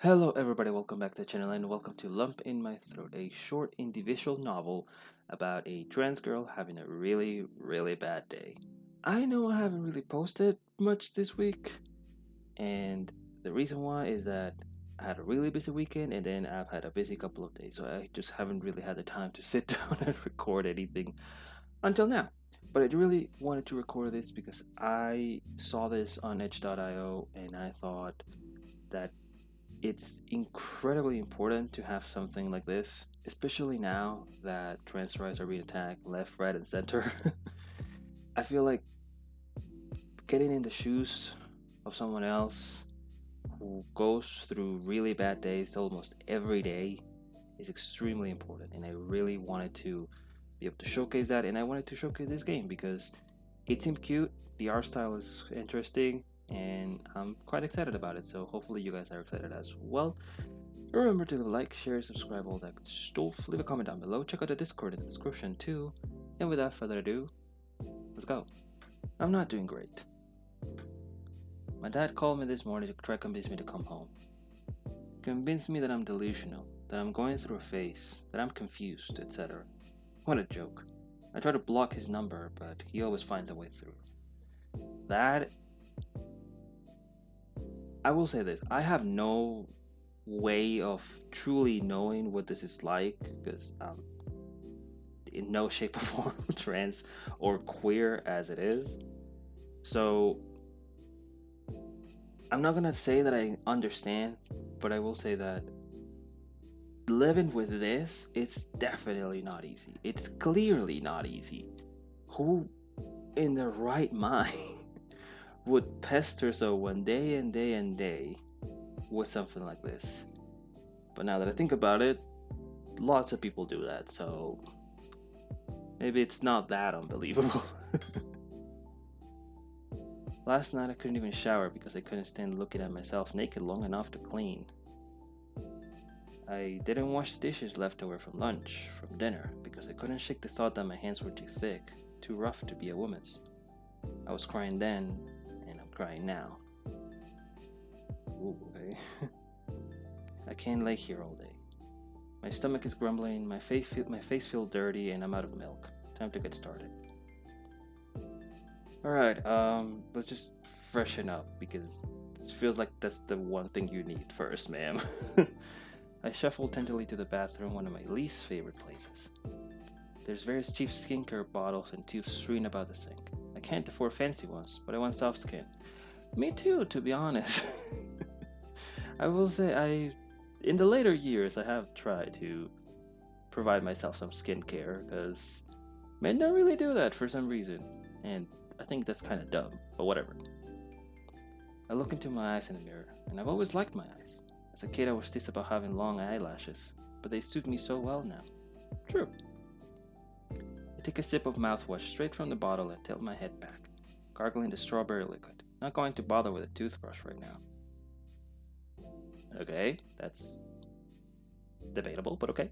Hello, everybody, welcome back to the channel and welcome to Lump in My Throat, a short individual novel about a trans girl having a really bad day. I know I haven't really posted much this week, and the reason why is that I had a really busy weekend and then I've had a busy couple of days, so I just haven't really had the time to sit down and record anything until now. But I really wanted to record this because I saw this on Edge.io and I thought that it's incredibly important to have something like this, especially now that trans rights are being attacked left, right, and center. I feel like getting in the shoes of someone else who goes through really bad days almost every day is extremely important, and I really wanted to be able to showcase that, and I wanted to showcase this game because it seemed cute, the art style is interesting, and I'm quite excited about it. So hopefully you guys are excited as well. Remember to like, share, subscribe, all that good stuff. Leave a comment down below. Check out the Discord in the description too. And without further ado, let's go. I'm not doing great. My dad called me this morning to try to convince me to come home. Convince me that I'm delusional, that I'm going through a phase, that I'm confused, etc. What a joke. I try to block his number, but he always finds a way through. That, I will say this, I have no way of truly knowing what this is like because I'm in no shape or form trans or queer as it is. So I'm not gonna say that I understand, but I will say that living with this, it's definitely not easy. It's clearly not easy. Who in their right mind would pester someone day and day and day with something like this? But now that I think about it, lots of people do that, so maybe it's not that unbelievable. Last night I couldn't even shower because I couldn't stand looking at myself naked long enough to clean. I didn't wash the dishes left over from lunch, from dinner, because I couldn't shake the thought that my hands were too thick, too rough to be a woman's. I was crying then, and I'm crying now. Ooh, okay. I can't lay here all day. My stomach is grumbling, my face feels dirty, and I'm out of milk. Time to get started. Alright, let's just freshen up, because it feels like that's the one thing you need first, ma'am. I shuffle tenderly to the bathroom, one of my least favorite places. There's various cheap skincare bottles and tubes strewn about the sink. I can't afford fancy ones, but I want soft skin. Me too, to be honest. I will say in the later years, I have tried to provide myself some skincare, because men don't really do that for some reason, and I think that's kind of dumb, but whatever. I look into my eyes in the mirror, and I've always liked my eyes. As a kid, I was teased about having long eyelashes, but they suit me so well now. True. I take a sip of mouthwash straight from the bottle and tilt my head back, gargling the strawberry liquid. Not going to bother with a toothbrush right now. Okay, that's debatable, but okay.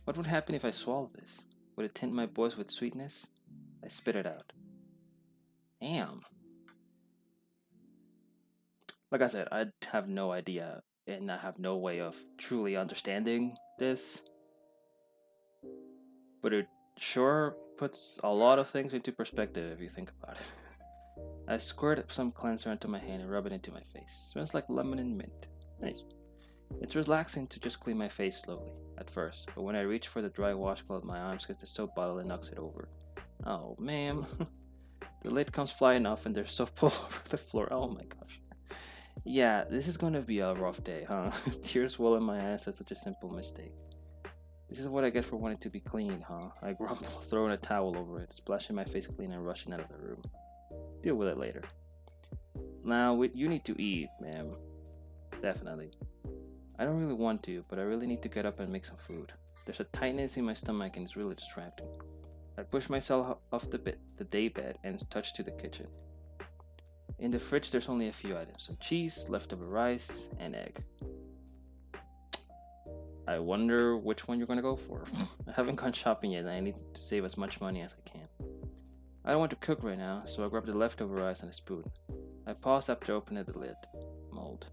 What would happen if I swallowed this? Would it tint my voice with sweetness? I spit it out. Damn. Like I said, I have no idea, and I have no way of truly understanding this. But it sure puts a lot of things into perspective if you think about it. I squirt some cleanser into my hand and rub it into my face. Smells like lemon and mint. Nice. It's relaxing to just clean my face slowly, at first, but when I reach for the dry washcloth, my arms gets the soap bottle and knocks it over. Oh, ma'am. The lid comes flying off and there's soap all over the floor. Oh my gosh. Yeah, this is gonna be a rough day, huh? Tears well in my eyes at such a simple mistake. This is what I get for wanting to be clean, huh? I grumble, throwing a towel over it, splashing my face clean and rushing out of the room. Deal with it later. Now, you need to eat, ma'am. Definitely. I don't really want to, but I really need to get up and make some food. There's a tightness in my stomach and it's really distracting. I push myself off the day bed and touch to the kitchen. In the fridge, there's only a few items: some cheese, leftover rice, and egg. I wonder which one you're gonna go for. I haven't gone shopping yet and I need to save as much money as I can. I don't want to cook right now, so I grab the leftover rice and a spoon. I pause after opening the lid. Mold.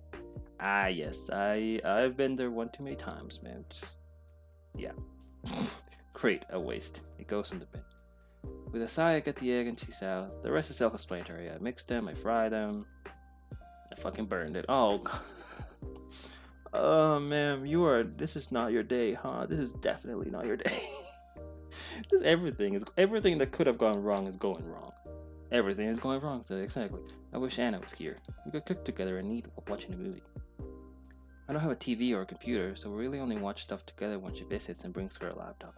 Ah, yes, I've been there one too many times, man. Just yeah, great a waste. It goes in the bin. With a sigh, I get the egg and cheese out. The rest is self-explanatory. I mix them, I fry them, I fucking burned it. Oh, God. Oh, man, this is not your day, huh? This is definitely not your day. This everything that could have gone wrong is going wrong. Everything is going wrong today, exactly. I wish Anna was here. We could cook together and eat while watching a movie. I don't have a TV or a computer, so we really only watch stuff together when she visits and brings her a laptop.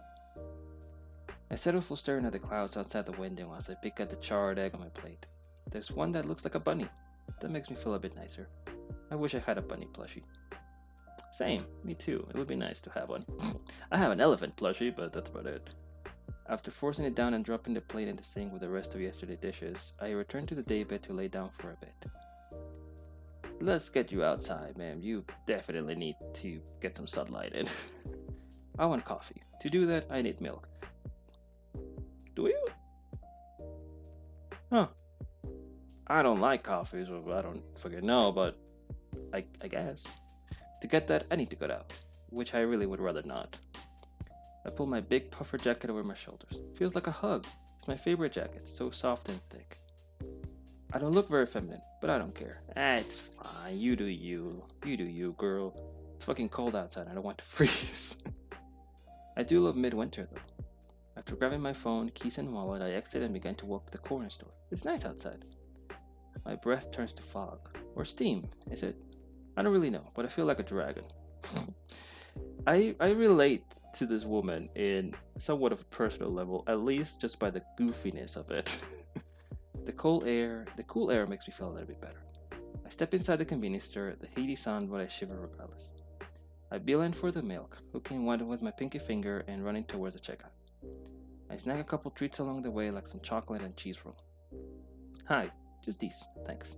I settle for staring at the clouds outside the window as I pick at the charred egg on my plate. There's one that looks like a bunny. That makes me feel a bit nicer. I wish I had a bunny plushie. Same, me too. It would be nice to have one. I have an elephant plushie, but that's about it. After forcing it down and dropping the plate in the sink with the rest of yesterday's dishes, I return to the daybed to lay down for a bit. Let's get you outside, ma'am. You definitely need to get some sunlight in. I want coffee. To do that, I need milk. Do you? Huh. I don't like coffee, so I don't fucking know, but I guess. To get that, I need to go out, which I really would rather not. I pull my big puffer jacket over my shoulders. Feels like a hug. It's my favorite jacket, so soft and thick. I don't look very feminine, but I don't care. It's fine. You do you. You do you, girl. It's fucking cold outside. I don't want to freeze. I do love midwinter, though. After grabbing my phone, keys, and wallet, I exit and begin to walk to the corner store. It's nice outside. My breath turns to fog. Or steam, is it? I don't really know, but I feel like a dragon. I relate to this woman in somewhat of a personal level, at least just by the goofiness of it. The cool air makes me feel a little bit better. I step inside the convenience store, the heaty sun, but I shiver regardless. I beeline for the milk, hooking one with my pinky finger and running towards the checkout. I snag a couple treats along the way, like some chocolate and cheese roll. Hi, just these, thanks.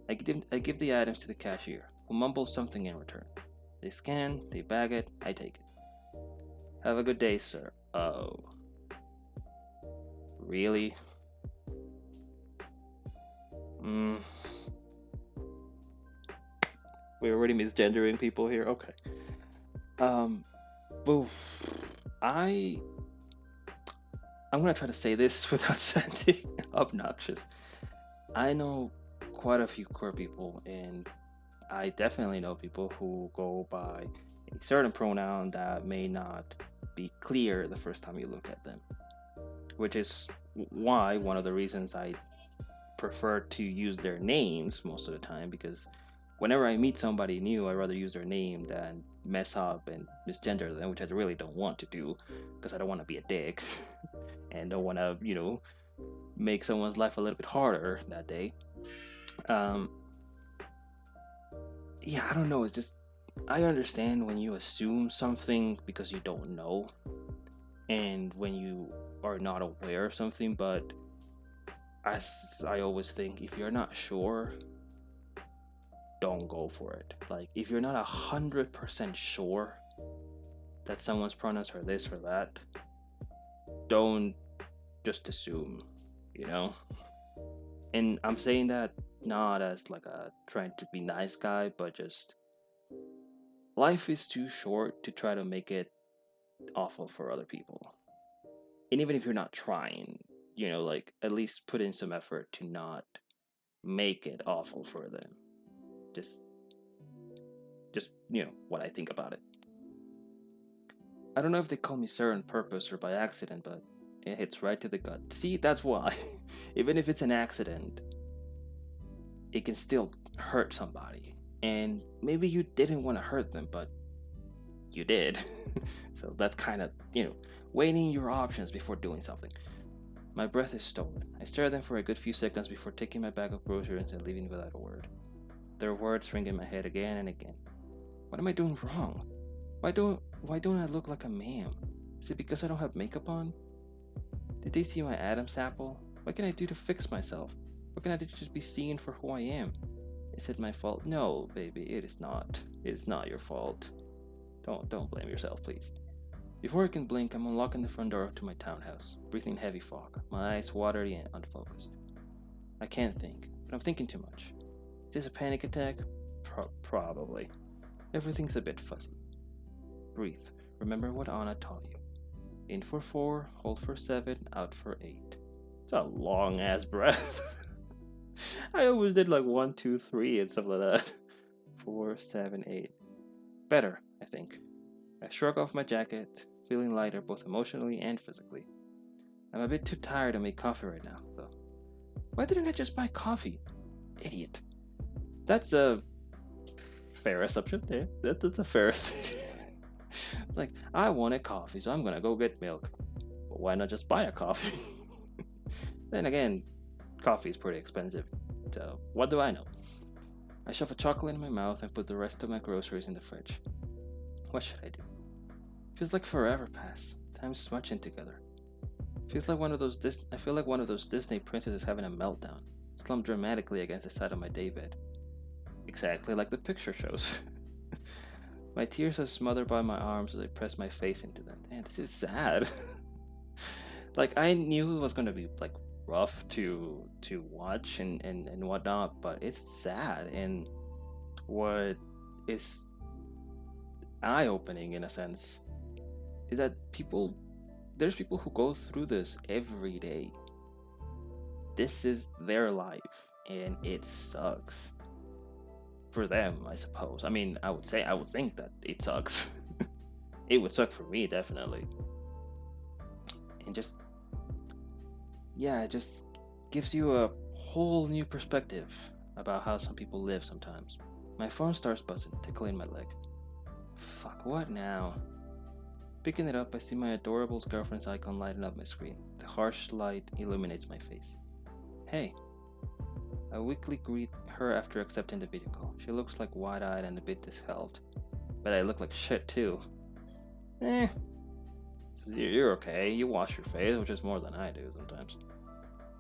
I give the items to the cashier, who mumbles something in return. They scan, they bag it, I take it. Have a good day, sir. Oh. Really? We're already misgendering people here? Okay. I'm gonna try to say this without sounding obnoxious. I know quite a few queer people, and I definitely know people who go by a certain pronoun that may not be clear the first time you look at them. Which is why one of the reasons I prefer to use their names most of the time, because whenever I meet somebody new, I'd rather use their name than mess up and misgender them, which I really don't want to do, because I don't want to be a dick and don't want to, make someone's life a little bit harder that day. Yeah, I don't know. It's just, I understand when you assume something because you don't know, and when you are not aware of something, but as I always think, if you're not sure, don't go for it. Like, if you're not 100% sure that someone's pronouns are this or that, don't just assume, And I'm saying that not as like a trying to be nice guy, but just life is too short to try to make it awful for other people. And even if you're not trying, at least put in some effort to not make it awful for them. Just what I think about it. I don't know if they call me sir on purpose or by accident, but it hits right to the gut. See, that's why. Even if it's an accident, it can still hurt somebody. And maybe you didn't want to hurt them, but you did. So that's kind of, weighing your options before doing something. My breath is stolen. I stare at them for a good few seconds before taking my bag of groceries and leaving without a word. Their words ring in my head again and again. What am I doing wrong? Why don't I look like a ma'am? Is it because I don't have makeup on? Did they see my Adam's apple? What can I do to fix myself? What can I do to just be seen for who I am? Is it my fault? No, baby, it is not. It is not your fault. Don't blame yourself, please. Before I can blink, I'm unlocking the front door to my townhouse, breathing heavy fog, my eyes watery and unfocused. I can't think, but I'm thinking too much. Is this a panic attack? Probably. Everything's a bit fuzzy. Breathe. Remember what Anna taught you. In for 4, hold for 7, out for 8. It's a long ass breath. I always did like 1, 2, 3 and stuff like that. 4, 7, 8. Better, I think. I shrug off my jacket, feeling lighter both emotionally and physically. I'm a bit too tired to make coffee right now, though. Why didn't I just buy coffee? Idiot. That's a fair assumption. Yeah, that's a fair thing. Like, I wanted coffee, so I'm gonna go get milk. But why not just buy a coffee? Then again, coffee is pretty expensive, so what do I know? I shove a chocolate in my mouth and put the rest of my groceries in the fridge. What should I do? Feels like forever passed. Time's smudging together. Feels like I feel like one of those Disney princesses having a meltdown, slumped dramatically against the side of my daybed. Exactly like the picture shows. My tears are smothered by my arms as I press my face into them. Damn, this is sad. Like, I knew it was gonna be like rough to watch and whatnot, but it's sad. And what is eye-opening in a sense is that there's people who go through this every day. This is their life, and it sucks for them, I suppose. I mean, I would think that it sucks. It would suck for me, definitely. And it just gives you a whole new perspective about how some people live sometimes. My phone starts buzzing, tickling my leg. Fuck, what now? Picking it up, I see my adorable girlfriend's icon lighting up my screen. The harsh light illuminates my face. Hey. I weakly greet her after accepting the video call. She looks like wide-eyed and a bit disheveled. But I look like shit too. So you're okay. You wash your face, which is more than I do sometimes.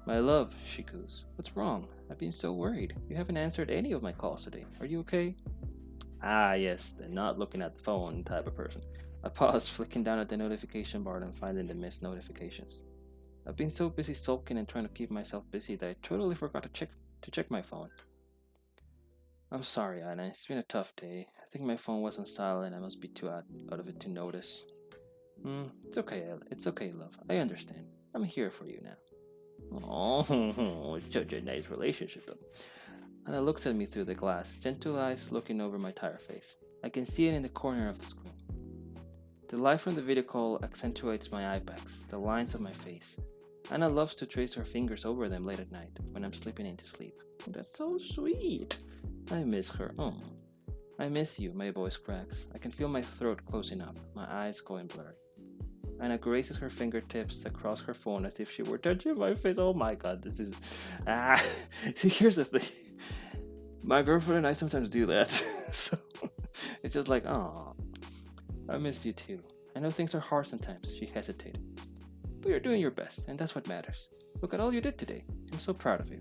My love, she coos. What's wrong? I've been so worried. You haven't answered any of my calls today. Are you okay? Ah, yes, the not looking at the phone type of person. I pause, flicking down at the notification bar and finding the missed notifications. I've been so busy sulking and trying to keep myself busy that I totally forgot to check my phone. I'm sorry, Anna. It's been a tough day. I think my phone was on silent. I must be too out of it to notice. It's okay. It's okay, love. I understand. I'm here for you now. Oh, it's such a nice relationship, though. Anna looks at me through the glass, gentle eyes looking over my tired face. I can see it in the corner of the screen. The light from the video call accentuates my eye bags, the lines of my face. Anna loves to trace her fingers over them late at night when I'm slipping into sleep. Oh, that's so sweet. I miss her. Oh, I miss you, my voice cracks. I can feel my throat closing up, my eyes going blurry. Anna graces her fingertips across her phone as if she were touching my face. Oh my god, this is... See, here's the thing. My girlfriend and I sometimes do that. So, it's just like, oh, I miss you too. I know things are hard sometimes, she hesitated. But you're doing your best, and that's what matters. Look at all you did today. I'm so proud of you.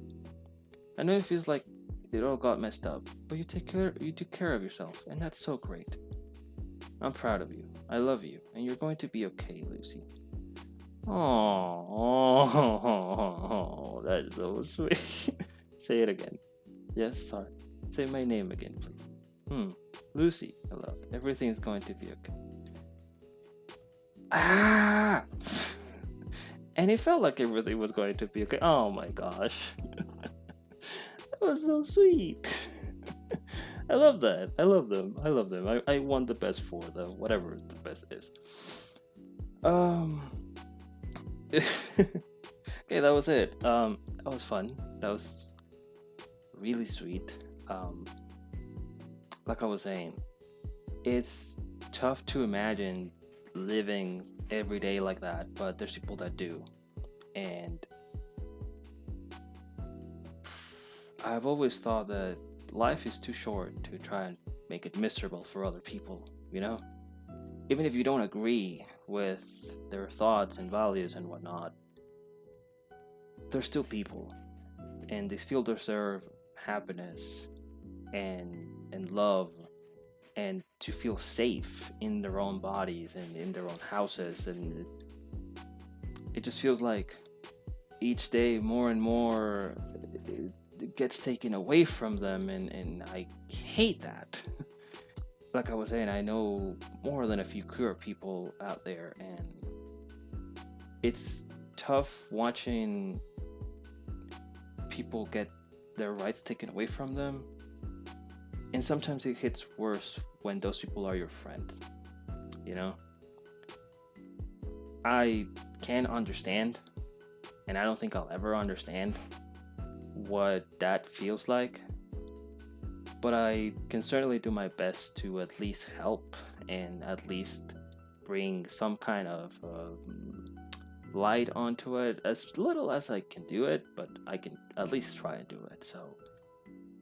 I know it feels like it all got messed up, but you took care of yourself, and that's so great. I'm proud of you. I love you, and you're going to be okay, Lucy. Oh, that's so sweet. Say it again. Yes, sorry. Say my name again, please. Lucy, I love. Everything's going to be okay. And it felt like everything was going to be okay. Oh my gosh. That was so sweet. I love that. I love them. I want the best for them, whatever the best is. Okay, that was it. That was fun. That was really sweet. Like I was saying, it's tough to imagine living every day like that, but there's people that do. And I've always thought that life is too short to try and make it miserable for other people, you know? Even if you don't agree with their thoughts and values and whatnot, they're still people, and they still deserve happiness and love, and to feel safe in their own bodies and in their own houses. And it just feels like each day more and more gets taken away from them, and I hate that. Like I was saying, I know more than a few queer people out there, and it's tough watching people get their rights taken away from them. And sometimes it hits worse when those people are your friend. You know? I can understand, and I don't think I'll ever understand what that feels like. But I can certainly do my best to at least help and at least bring some kind of light onto it, as little as I can do it, but I can at least try and do it. So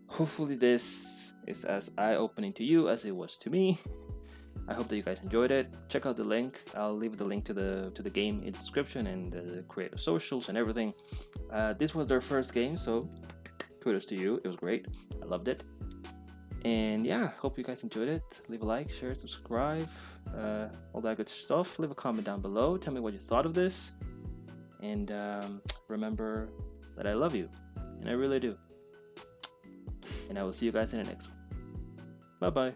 hopefully this is as eye-opening to you as it was to me. I hope that you guys enjoyed it. Check out the link. I'll leave the link to the game in the description and the creator socials and everything. This was their first game, so kudos to you. It was great. I loved it. And yeah, hope you guys enjoyed it. Leave a like, share, subscribe, all that good stuff. Leave a comment down below. Tell me what you thought of this. And remember that I love you. And I really do. And I will see you guys in the next one. Bye-bye.